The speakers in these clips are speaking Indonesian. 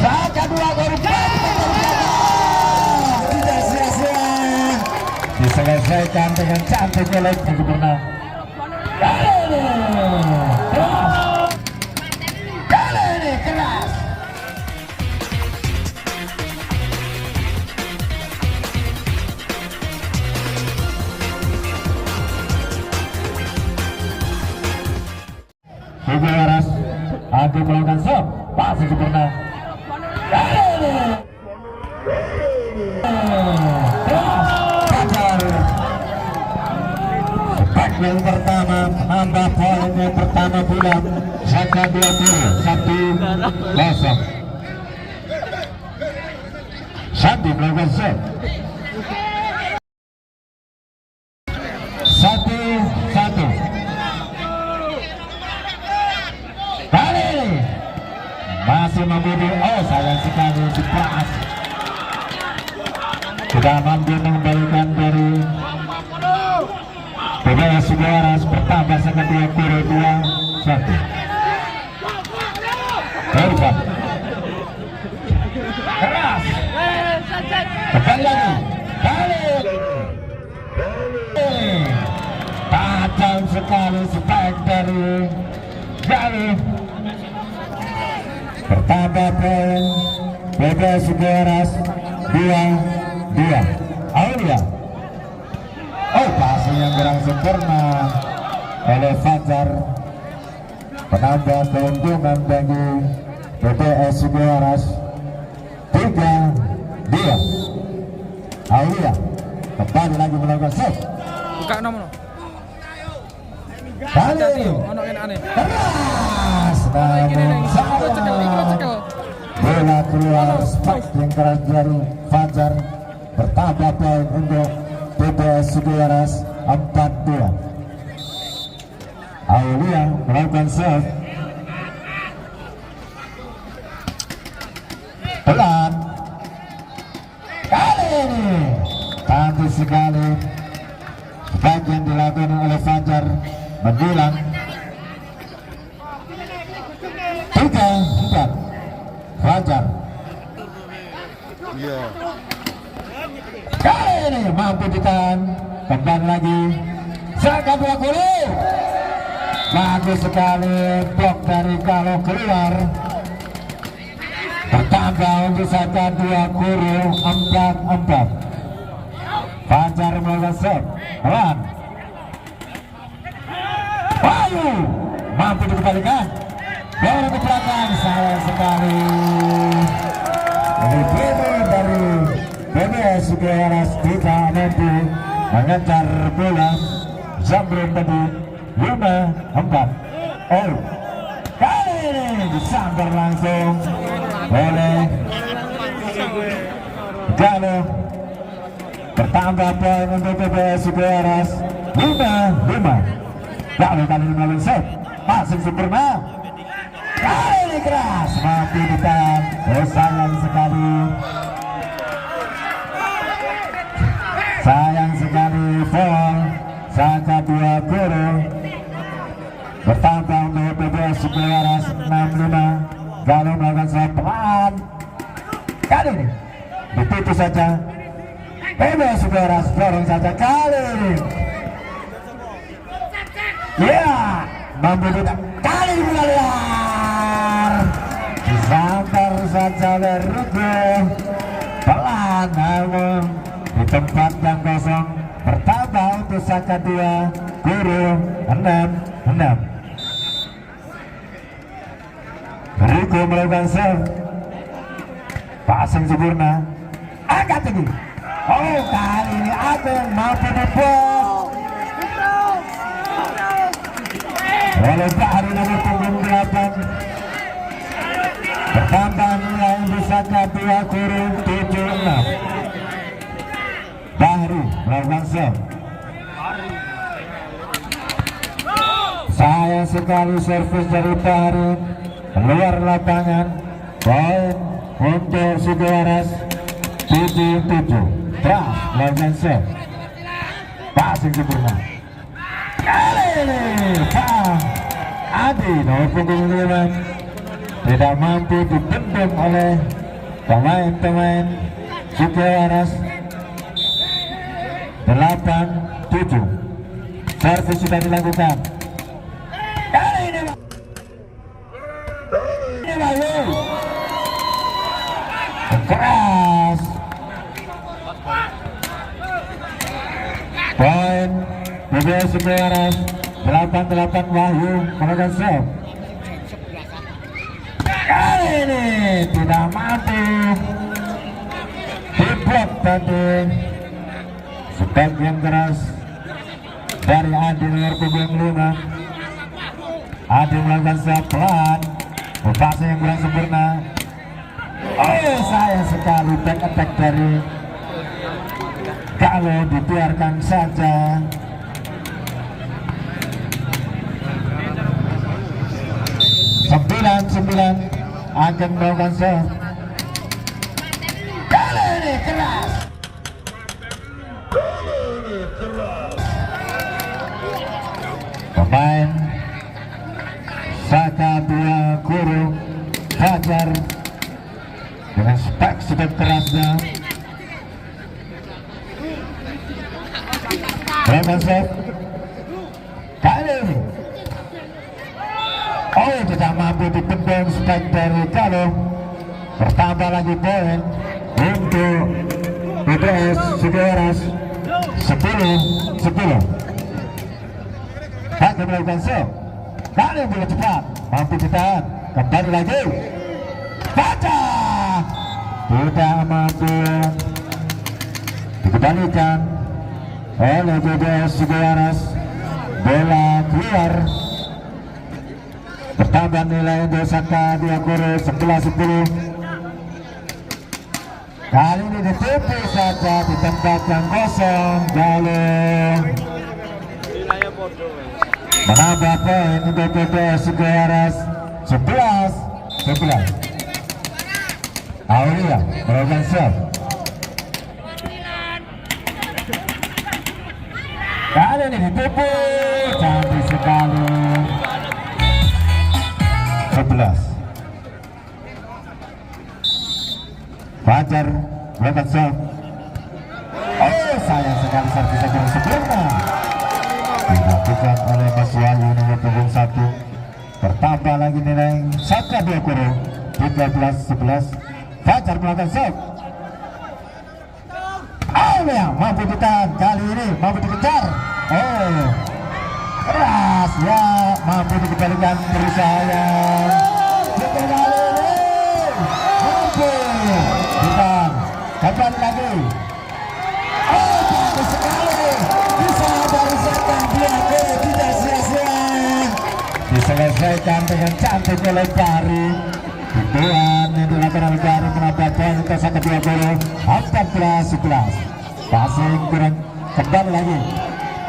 Saka dua gol tidak sia-sia, diselesaikan dengan cantik oleh sempurna. Kali ini keras. Sudah waras, Adi melakukan serve, pasti sempurna. Kali ini Fajar. Sepak yang pertama, menambah poin yang pertama bulan. Saka 1-0. Sandi melakukan serve. 1-1. Kali ini masih membudi. Oh, sayang sekali diperas. Sudah mampu mengembalikan dari PBS Sugawaras, bertambah sangat 2-1. Terus keras, kembali lagi, tajam sekali spek dari Galih. Bertambah poin PBS Sugawaras 2-2. Aulia. Oh, passing yang kurang sempurna oleh Fajar, penambah keuntungan bagi PBS Sugawaras 3-2. Aulia kembali lagi melakukan save. Buka nomor. Kali ini keras, namun sayang bola keluar. Spike yang keras dari Fajar, bertambah poin untuk PBS Sugawaras 4-2. Aulia melakukan serve pelan. Kali ini cantik sekali spike yang dilakukan oleh Fajar, mendulang 3-4. Fajar kali ini mampu ditahan. Kembali lagi Saka 2 gol. Bagus sekali blok dari kalau keluar. Bertambah untuk Saka 2 gol, 4-4. Fajar melakukan serve pelan. Bayu mampu dikembalikan. Bola ke belakang, sayang sekali. Ini dribble dari PBS Sugawaras tidak mampu mengejar bola. Zamrun tadi 5-4. Oh, kali ini disambar langsung oleh Galo. Bertambah poin untuk PBS Sugawaras 5-5. Galo kali ini melakukan save, passing sempurna. Kali ini keras, mampu ditahan. Oh, sayang sekali. Sayang sekali foul. Saka 2 gol. Bertambah untuk PBS Sugawaras 6-5. Galo melakukan serve pelan. Kali ini ditutup saja. PBS Sugawaras dorong saja kali ini. Ya, mampu ditahan. Kali ini keluar. Disambar saja oleh Rugo. Pelan namun di tempat yang kosong. Bertambah untuk Saka 2 gol, 6-6. Rugo melakukan serve, passing sempurna, angkat tinggi. Oh, kali ini Agung mampu dibuat oleh Bahri nomor punggung 8. Bertambah nilai untuk Saka 2 gol, 7-6. Bahri melakukan serve. Sayang sekali servis dari Bahri keluar lapangan. Poin untuk Sugawaras 7-7. Terus melakukan serve, passing sempurna. Kali ini Pak Adi nomor punggung 5 tidak mampu dibendung oleh pemain-pemain Sukawaras. 8-7 servis sudah dilakukan. Kali ini lalu keras. Poin PBS Sukawaras 8-8. Wahyu melakukan serve. Kali ini tidak mampu diblok tadi. Step yang keras dari Adi nomor punggung 5. Adi melakukan serve pelan. Pase yang kurang sempurna. Oh, sayang sekali back attack dari kalau dibiarkan saja. Sembilan akan melakukan serve. Kali ini keras. Pemain Saka dua Guru Fajar dengan spek sedang kerasnya melakukan serve. Kali ini tidak mampu dibendung spek dari Kalo. Bertambah lagi poin untuk PBS Sukawaras 10-10. Hanya melakukan serve. Kali yang boleh cepat mampu ditahan. Kembali lagi baca tidak mampu dikembalikan oleh PBS Sukawaras. Bola keluar. Bertambah nilai untuk Saka dua Guru 11-10. Kali ini ditipu saja di tempat yang kosong. Jalur menambah poin untuk PBS Sukawaras 11-11. Aulia melakukan serve. Kali ini ditipu, cantik sekali. 11. Fajar melakukan serve. Oh, sayang sekali servisnya kurang sempurna. Dilakukan oleh Mas Wahyu nomor punggung 1. Bertambah lagi nilai Saka dua Guru 13-11. Fajar melakukan serve. Aulia mampu ditahan. Kali ini mampu dikejar. Oh, keras ya, mampu dikembalikan berusaha yang kembali mampu ditahan. Kembali lagi. Oh, bagus sekali. Bisa dari Saka dua Guru, tidak sia-sia. Diselesaikan dengan cantik oleh Bari. Tujuan yang dilakukan oleh Bari menambah poin untuk Saka dua Guru 14-11. Passing kurang, kembali lagi.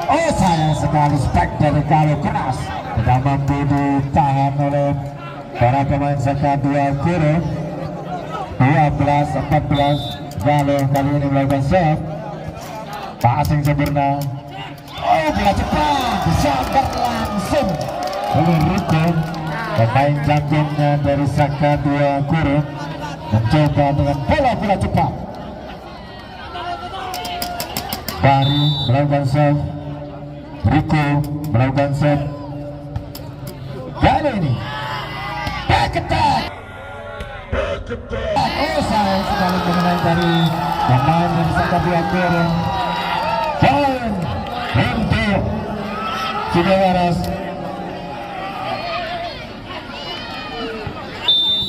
Oh, sayang sekali spek dari Kalo keras. Tidak mampu ditahan oleh para pemain Saka dua Guru. 12-14. Kalo kali ini melakukan serve. Passing sempurna. Oh, bola cepat disambar langsung oleh Riko. Pemain jagungnya dari Saka dua Guru mencoba dengan bola cepat. Bari melakukan serve. Riko melakukan serve. Kali ini back attack. Oh, sayang sekali pemain dari pemain dari Saka dua Guru. Poin untuk Sukawaras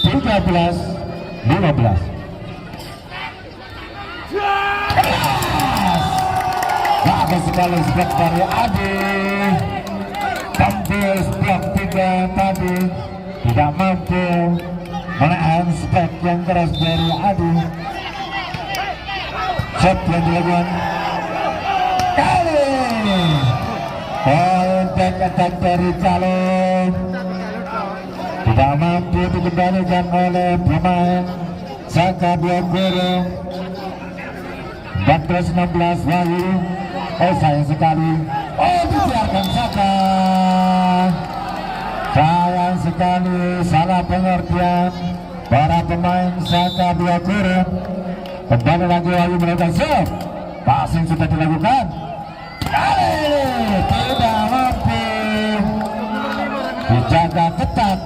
13-15. Bagus sekali spek dari Adi. Tampil blok 3 tadi. Tidak mampu menahan spek yang keras dari Adi. Shot yang dilakukan. Kali poin back attack dari Calon. Tidak mampu dikembalikan oleh pemain Saka dua Guru. 14-16 Wahyu. Oh, sayang sekali. Oh, dibiarkan Saka. Sayang sekali salah pengertian para pemain Saka Dua Kurung. Kembali lagi Wahyu melakukan serve. Passing sudah dilakukan. Kali ini tidak mampu dijaga ketat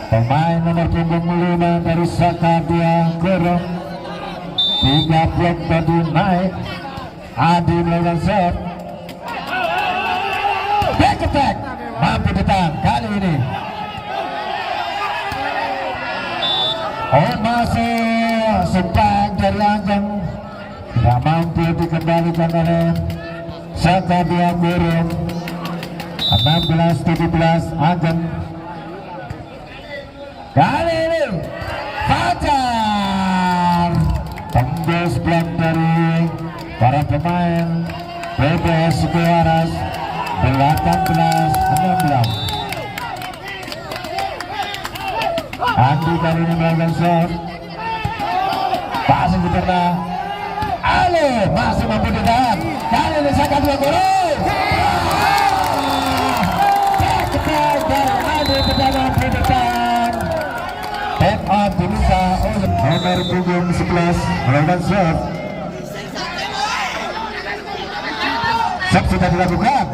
pemain nomor punggung 5 dari Saka Dua Kurung. 3 blok tadi naik. Adi melakukan serve. Back attack mampu ditahan kali ini. Oh, masuk sepak dari Ageng, tidak mampu dikembalikan oleh Saka Dua Kurung. 16-17 Ageng. Kali ini Fajar tembus blok dari para pemain PBS Sukuwaras. 18-16. Andi kali ini melakukan serve. Passing diperna. Halo, masih mampu ditahan. Kali ini Saka Dua Kurung. Cepat dari Andi pedagang berdepan. Tap out diminta oleh nomor punggung 11 melakukan serve. Serve sudah dilakukan.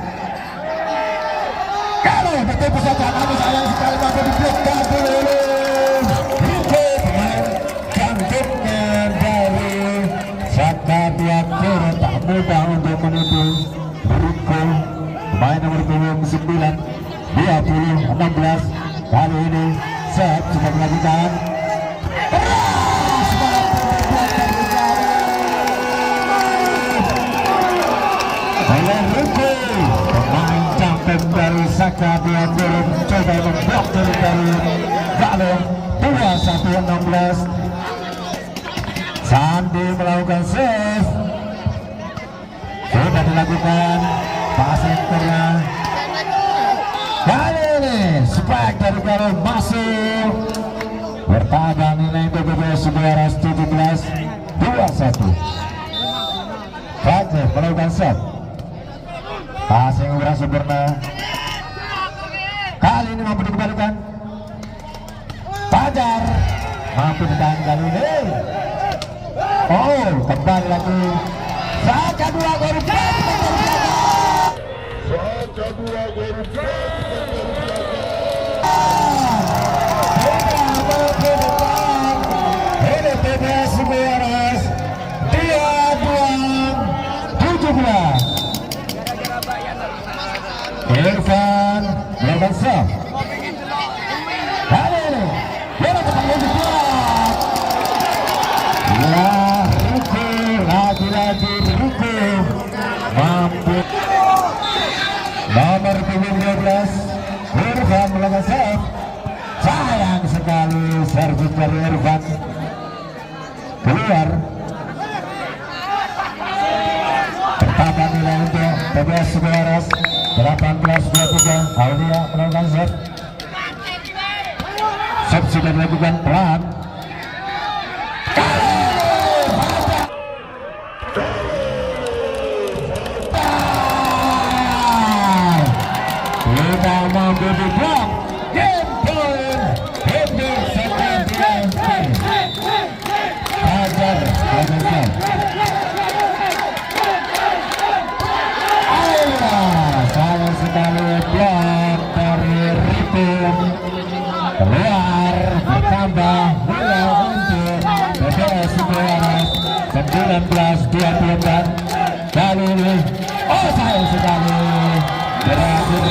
Kalau bertemu saja, namun sayang sekali mampu diblok double oleh Riko, pemain jangkutnya dari Saka Dua Kurung. Tak mudah untuk menipu Riko, pemain nomor punggung 9. 20-16. Kali ini set sudah dilakukan. Oleh Riko, pemain campur dari Saka Dua Kurung coba memblok dari Galung. 21-16. Sandi melakukan save. Sudah dilakukan. Passing tengah. Kali ini spike dari Galung masuk. Bertahan nilai PBS Sukuwaras 17-21. Fajar melakukan save. Passing Ubra Suburna. Kali ini mampu dikembalikan. Fajar mampu ditahan kali ini. Oh, kembali lagi Saka Dua Kurung. Saka Dua Kurung. Ini PBS Sukuwaras 22-17. Irfan melakukan serve. Kali ini bola kembali di blok. Ya, Riko lagi-lagi Riko mampu. Nomor punggung 12 Irfan melakukan serve. Sayang sekali servis dari Irfan keluar. Pertama nilai untuk PBS Sukuwaras 18-23. Aulia melakukan serve. Serve sudah dilakukan pelan. Kita mampu di blok. Game point. Hidup second game. Fajar melakukan serve. Sayang sekali blok dari Riko keluar. Bertambah bola untuk PBS Sukuwaras 19-24. Kali ini oh sayang sekali berhasil